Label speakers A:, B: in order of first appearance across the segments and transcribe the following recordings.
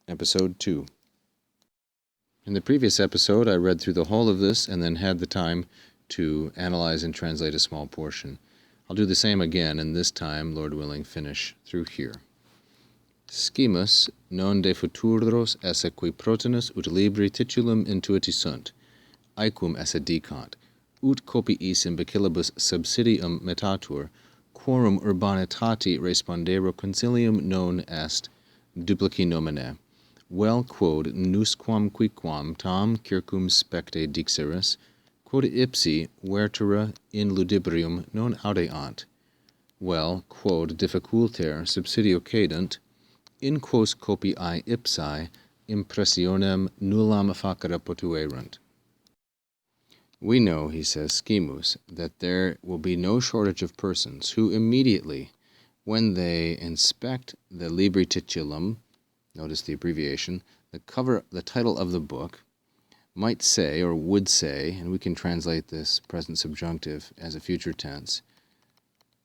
A: Episode 2. In the previous episode, I read through the whole of this and then had the time to analyze and translate a small portion. I'll do the same again, and this time, Lord willing, finish through here. Scimus non de futuros esse qui protinus ut libri titulum intuiti sunt, aequum esse dicant, ut copiis imbecillibus subsidium metatur, quorum urbanitati respondere concilium non est duplici nomine. Vel quod nusquam quiquam tam circum specte dixeris, quod ipsi vertere in ludibrium non audeant. Vel quod difficulter subsidio cadunt, in quos copiae ipsae impressionem nullam facere potuerunt. We know, he says, Scimus, that there will be no shortage of persons who immediately, when they inspect the libri titulum, notice the abbreviation, the title of the book, might say, or would say, and we can translate this present subjunctive as a future tense,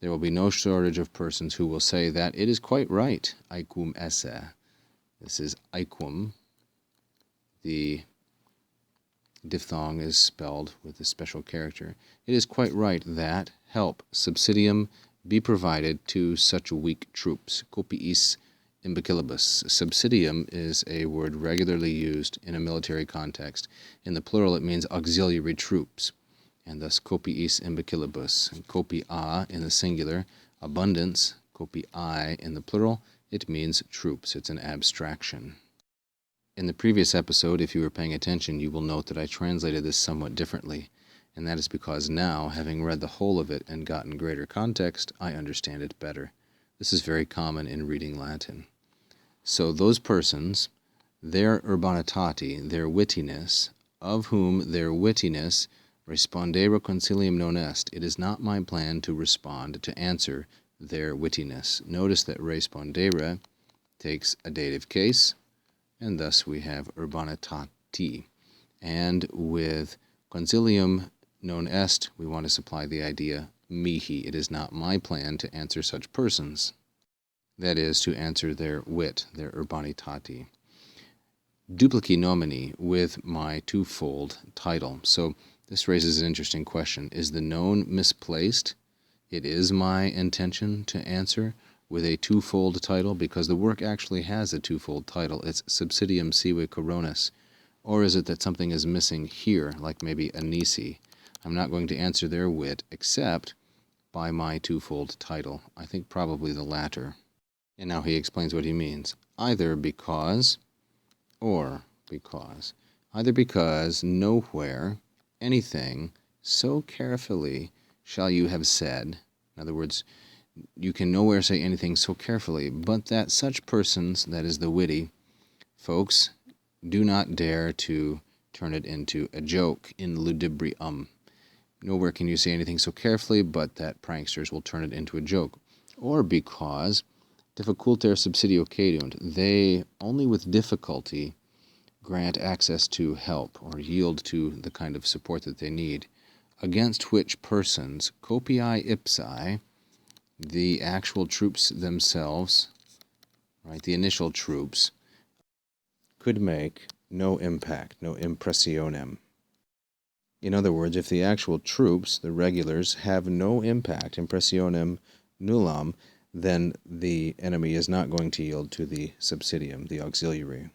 A: there will be no shortage of persons who will say that it is quite right, aequum esse. This is aequum. The diphthong is spelled with a special character. It is quite right that help, subsidium, be provided to such weak troops, copiis imbecillibus. Subsidium is a word regularly used in a military context. In the plural, it means auxiliary troops, and thus copiis imbecillibus. Copia in the singular, abundance, copiae in the plural, it means troops. It's an abstraction. In the previous episode, if you were paying attention, you will note that I translated this somewhat differently, and that is because now, having read the whole of it and gotten greater context, I understand it better. This is very common in reading Latin. So those persons, their urbanitati, their wittiness, of whom their wittiness respondere concilium non est, it is not my plan to respond, to answer their wittiness. Notice that respondere takes a dative case, and thus we have urbanitati. And with concilium non est, we want to supply the idea mihi. It is not my plan to answer such persons. That is, to answer their wit, their urbanitati. Duplici nomini, with my twofold title. So this raises an interesting question. Is the known misplaced? It is my intention to answer with a twofold title, because the work actually has a twofold title. It's Subsidium Sive Coronis. Or is it that something is missing here, like maybe a nisi? I'm not going to answer their wit except by my twofold title. I think probably the latter. And now he explains what he means. Either because or because. Either because nowhere anything so carefully shall you have said. In other words, you can nowhere say anything so carefully, but that such persons, that is the witty folks, do not dare to turn it into a joke in ludibrium. Nowhere can you say anything so carefully, but that pranksters will turn it into a joke. Or because difficulter subsidio cadunt, they only with difficulty grant access to help or yield to the kind of support that they need, against which persons copiae ipsae, the actual troops themselves, right, the initial troops, could make no impact, no impressionem. In other words, if the actual troops, the regulars, have no impact, impressionem nullam, then the enemy is not going to yield to the subsidium, the auxiliary.